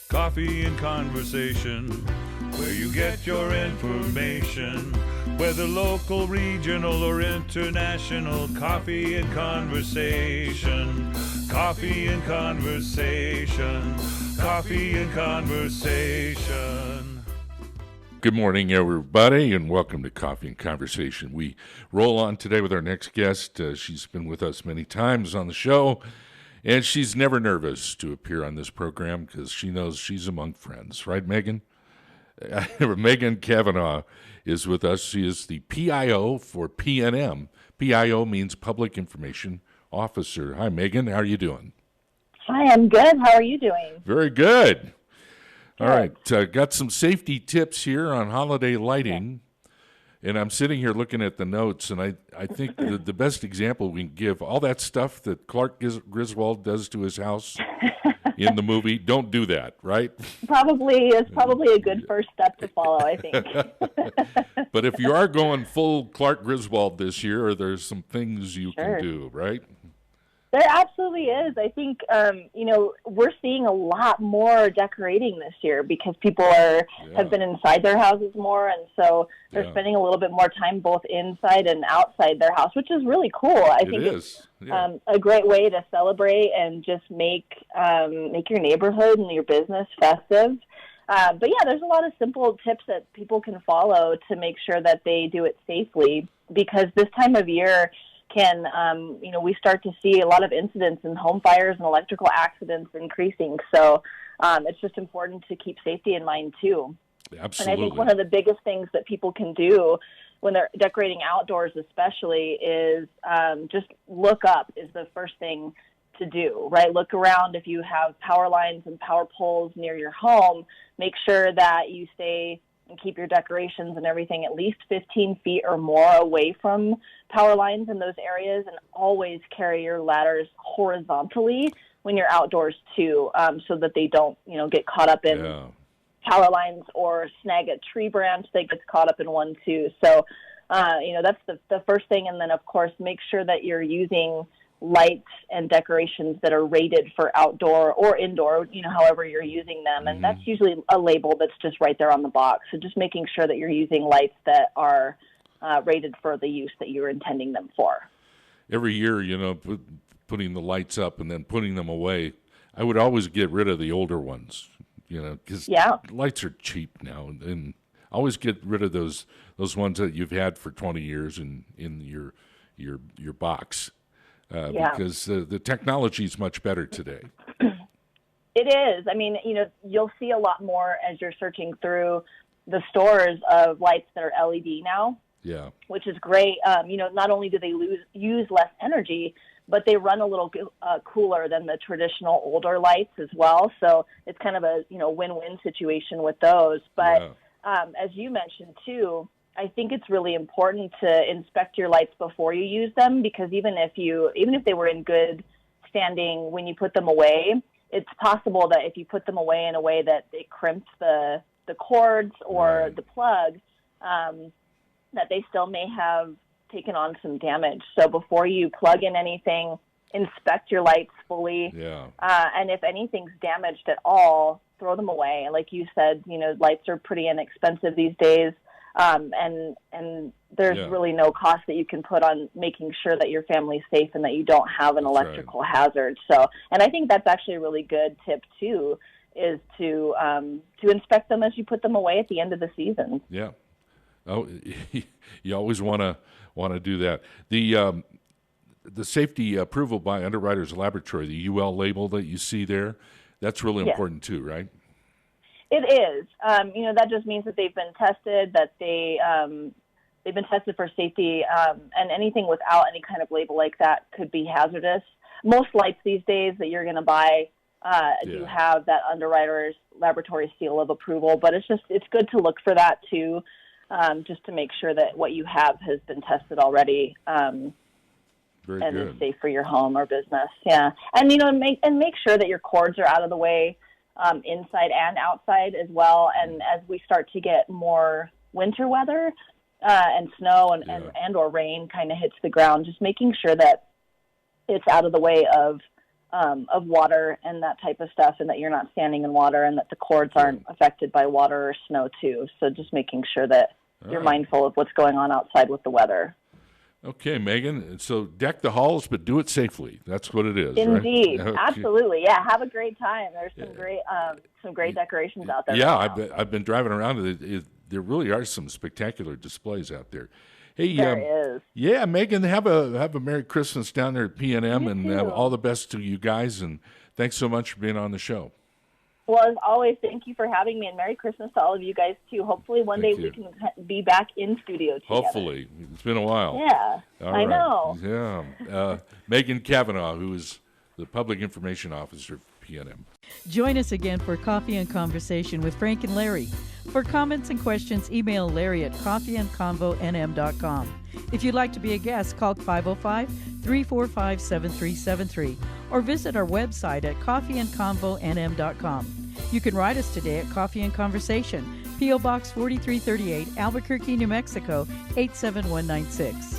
Coffee and conversation, where you get your information. Whether local, regional, or international, coffee and conversation. Coffee and conversation. Coffee and conversation. Good morning, everybody, and welcome to Coffee and Conversation. We roll on today with our next guest. She's been with us many times on the show, and she's never nervous to appear on this program because she knows she's among friends. Right, Megan? Megan Kavanaugh is with us. She is the PIO for PNM. PIO means Public Information Officer. Hi, Megan. How are you doing? Hi, I'm good. How are you doing? Very good. All right, got some safety tips here on holiday lighting, and I'm sitting here looking at the notes, and I think the best example we can give, all that stuff that Clark Griswold does to his house in the movie, don't do that, right? It's probably a good first step to follow, I think. But if you are going full Clark Griswold this year, there's some things you can do, right? There absolutely is. I think, we're seeing a lot more decorating this year because people have been inside their houses more, and so they're spending a little bit more time both inside and outside their house, which is really cool. I think it's a great way to celebrate and just make your neighborhood and your business festive. But there's a lot of simple tips that people can follow to make sure that they do it safely, because this time of year we start to see a lot of incidents in home fires and electrical accidents increasing. So it's just important to keep safety in mind, too. Absolutely. And I think one of the biggest things that people can do when they're decorating outdoors especially is just look up is the first thing to do, right? Look around. If you have power lines and power poles near your home, make sure that you stay and keep your decorations and everything at least 15 feet or more away from power lines in those areas, and always carry your ladders horizontally when you're outdoors too, so that they don't, get caught up in power lines or snag a tree branch that gets caught up in one too. So, that's the first thing. And then of course, make sure that you're using lights and decorations that are rated for outdoor or indoor, however you're using them. And that's usually a label that's just right there on the box. So just making sure that you're using lights that are rated for the use that you're intending them for. Every year, putting the lights up and then putting them away, I would always get rid of the older ones, because lights are cheap now. And always get rid of those ones that you've had for 20 years in your box. Because the technology is much better today. It is. I mean, you'll see a lot more as you're searching through the stores of lights that are LED now. Yeah. Which is great. Not only do they use less energy, but they run a little cooler than the traditional older lights as well. So it's kind of a win-win situation with those. But as you mentioned too, I think it's really important to inspect your lights before you use them, because even if they were in good standing when you put them away, it's possible that if you put them away in a way that it crimps the cords or the plug, that they still may have taken on some damage. So before you plug in anything, inspect your lights fully. Yeah. And if anything's damaged at all, throw them away. And like you said, lights are pretty inexpensive these days. And there's really no cost that you can put on making sure that your family's safe and that you don't have an electrical hazard. So, and I think that's actually a really good tip too, is to inspect them as you put them away at the end of the season. Yeah. Oh, you always want to do that. The safety approval by Underwriters Laboratory, the UL label that you see there, that's really important too, right? It is. That just means that they've been tested, that they've been tested for safety, and anything without any kind of label like that could be hazardous. Most lights these days that you're going to buy do have that Underwriters Laboratory seal of approval, but it's good to look for that too, just to make sure that what you have has been tested already. Very and good. Is safe for your home or business. Yeah, and make sure that your cords are out of the way. Inside and outside as well. And as we start to get more winter weather and snow and or rain kind of hits the ground, just making sure that it's out of the way of of water and that type of stuff, and that you're not standing in water, and that the cords aren't affected by water or snow too. So just making sure that you're mindful of what's going on outside with the weather. Okay, Megan. So deck the halls, but do it safely. That's what it is. Indeed, right? Okay. Absolutely. Yeah, have a great time. There's some great decorations out there. Yeah, right I've been driving around. There really are some spectacular displays out there. Hey, there is. Yeah, Megan, have a Merry Christmas down there at PNM, and too. all the best to you guys. And thanks so much for being on the show. Well, as always, thank you for having me, and Merry Christmas to all of you guys, too. Hopefully one day we can be back in studio together. Hopefully. It's been a while. Yeah, I know. Yeah. Megan Cavanaugh, who is the Public Information Officer for PNM. Join us again for Coffee and Conversation with Frank and Larry. For comments and questions, email Larry at coffeeandconvonm.com. If you'd like to be a guest, call 505-345-7373 or visit our website at coffeeandconvonm.com. You can write us today at Coffee and Conversation, P.O. Box 4338, Albuquerque, New Mexico, 87196.